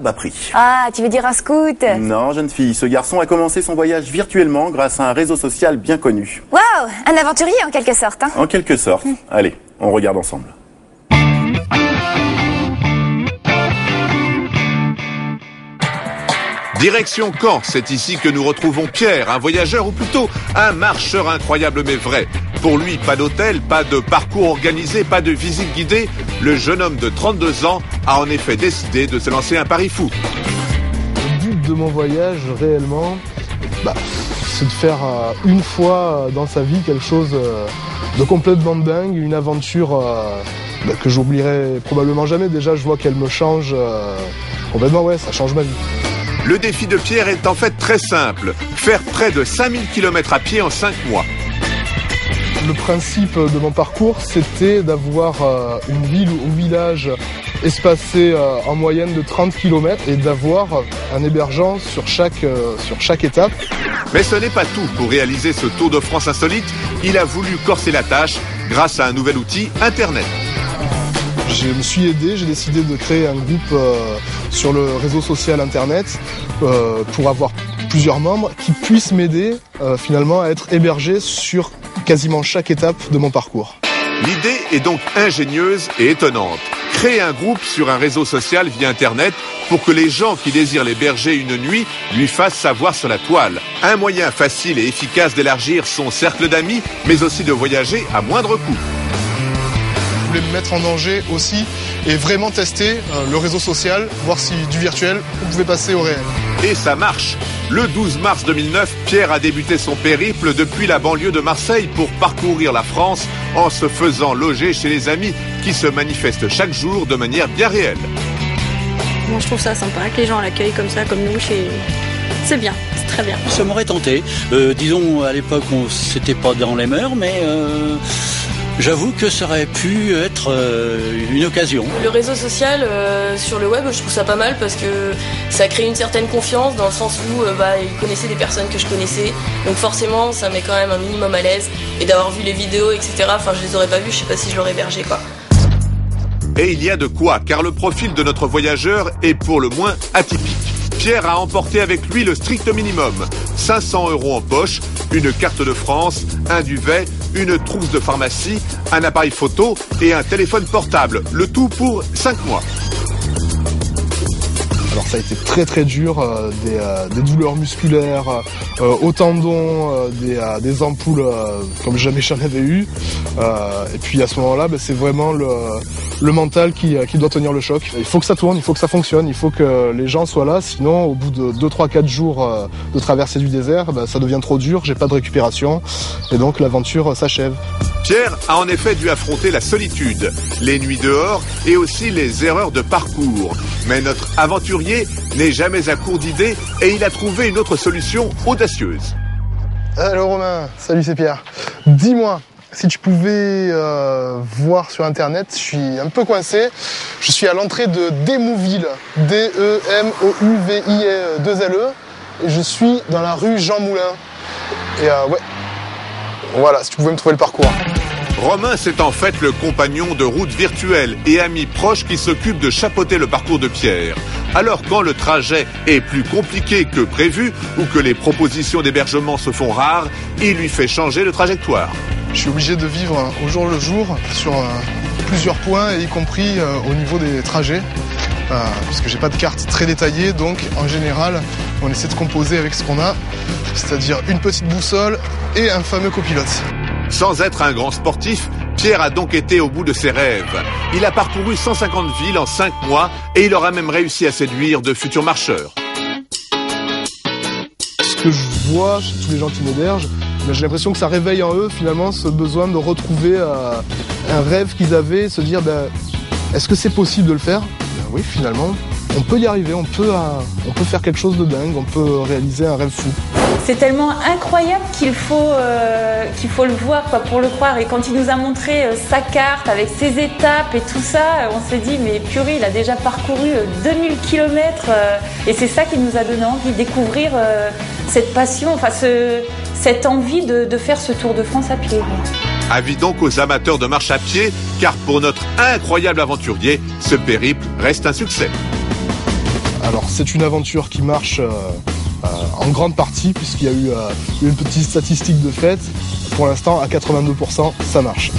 Prix. Ah, tu veux dire un scout? Non, jeune fille, ce garçon a commencé son voyage virtuellement grâce à un réseau social bien connu. Waouh, un aventurier en quelque sorte. Hein. En quelque sorte. Allez, on regarde ensemble. Direction Caen, c'est ici que nous retrouvons Pierre, un voyageur ou plutôt un marcheur incroyable mais vrai. Pour lui, pas d'hôtel, pas de parcours organisé, pas de visite guidée. Le jeune homme de 32 ans a en effet décidé de se lancer un pari fou. Le but de mon voyage, réellement, c'est de faire une fois dans sa vie quelque chose de complètement dingue, une aventure que j'oublierai probablement jamais. Déjà, je vois qu'elle me change complètement, ça change ma vie. Le défi de Pierre est en fait très simple, faire près de 5000 km à pied en 5 mois. Le principe de mon parcours, c'était d'avoir une ville ou village espacé en moyenne de 30 km et d'avoir un hébergeant sur chaque étape. Mais ce n'est pas tout. Pour réaliser ce Tour de France insolite, il a voulu corser la tâche grâce à un nouvel outil, Internet. Je me suis aidé, j'ai décidé de créer un groupe sur le réseau social Internet pour avoir plusieurs membres qui puissent m'aider finalement à être hébergé sur quasiment chaque étape de mon parcours. L'idée est donc ingénieuse et étonnante. Créer un groupe sur un réseau social via Internet pour que les gens qui désirent l'héberger une nuit lui fassent savoir sur la toile. Un moyen facile et efficace d'élargir son cercle d'amis, mais aussi de voyager à moindre coût. Je voulais me mettre en danger aussi et vraiment tester le réseau social, voir si du virtuel on pouvait passer au réel. Et ça marche. Le 12 mars 2009, Pierre a débuté son périple depuis la banlieue de Marseille pour parcourir la France en se faisant loger chez les amis qui se manifestent chaque jour de manière bien réelle. Moi je trouve ça sympa que les gens l'accueillent comme ça, comme nous, c'est bien, c'est très bien. Ça m'aurait tenté. Disons, à l'époque, c'était pas dans les mœurs, mais j'avoue que ça aurait pu être une occasion. Le réseau social sur le web, je trouve ça pas mal parce que ça crée une certaine confiance dans le sens où ils connaissaient des personnes que je connaissais. Donc forcément, ça met quand même un minimum à l'aise. Et d'avoir vu les vidéos, etc., je les aurais pas vues, je sais pas si je l'aurais hébergé, quoi. Et il y a de quoi, car le profil de notre voyageur est pour le moins atypique. Pierre a emporté avec lui le strict minimum. 500 € en poche, une carte de France, un duvet, une trousse de pharmacie, un appareil photo et un téléphone portable. Le tout pour 5 mois. Alors ça a été très très dur, des douleurs musculaires, au tendon, des ampoules comme jamais j'en avais eu. Et puis à ce moment-là, c'est vraiment le mental qui doit tenir le choc. Il faut que ça tourne, il faut que ça fonctionne, il faut que les gens soient là, sinon au bout de 2, 3, 4 jours de traversée du désert, ça devient trop dur, j'ai pas de récupération et donc l'aventure s'achève. Pierre a en effet dû affronter la solitude, les nuits dehors et aussi les erreurs de parcours. Mais notre aventurier n'est jamais à court d'idées et il a trouvé une autre solution audacieuse. Allô Romain, salut c'est Pierre. Dis-moi, si tu pouvais voir sur internet, je suis un peu coincé. Je suis à l'entrée de Demouville, D-E-M-O-U-V-I-2-L-E et je suis dans la rue Jean Moulin. Et voilà, si tu pouvais me trouver le parcours. Romain, c'est en fait le compagnon de route virtuel et ami proche qui s'occupe de chapeauter le parcours de Pierre. Alors quand le trajet est plus compliqué que prévu ou que les propositions d'hébergement se font rares, il lui fait changer de trajectoire. Je suis obligé de vivre au jour le jour sur plusieurs points, y compris au niveau des trajets, puisque j'ai pas de carte très détaillée, donc en général on essaie de composer avec ce qu'on a, c'est-à-dire une petite boussole et un fameux copilote. Sans être un grand sportif, Pierre a donc été au bout de ses rêves. Il a parcouru 150 villes en 5 mois et il aura même réussi à séduire de futurs marcheurs. Ce que je vois chez tous les gens qui m'hébergent, j'ai l'impression que ça réveille en eux finalement ce besoin de retrouver un rêve qu'ils avaient, se dire est-ce que c'est possible de le faire ? Oui, finalement, on peut y arriver, on peut faire quelque chose de dingue, on peut réaliser un rêve fou. C'est tellement incroyable qu'il faut le voir pour le croire. Et quand il nous a montré sa carte avec ses étapes et tout ça, on s'est dit mais purée, il a déjà parcouru 2000 km et c'est ça qui nous a donné envie de découvrir cette passion, cette envie de faire ce Tour de France à pied. Avis donc aux amateurs de marche à pied, car pour notre incroyable aventurier, ce périple reste un succès. Alors c'est une aventure qui marche en grande partie puisqu'il y a eu une petite statistique de fait. Pour l'instant, à 82%, ça marche.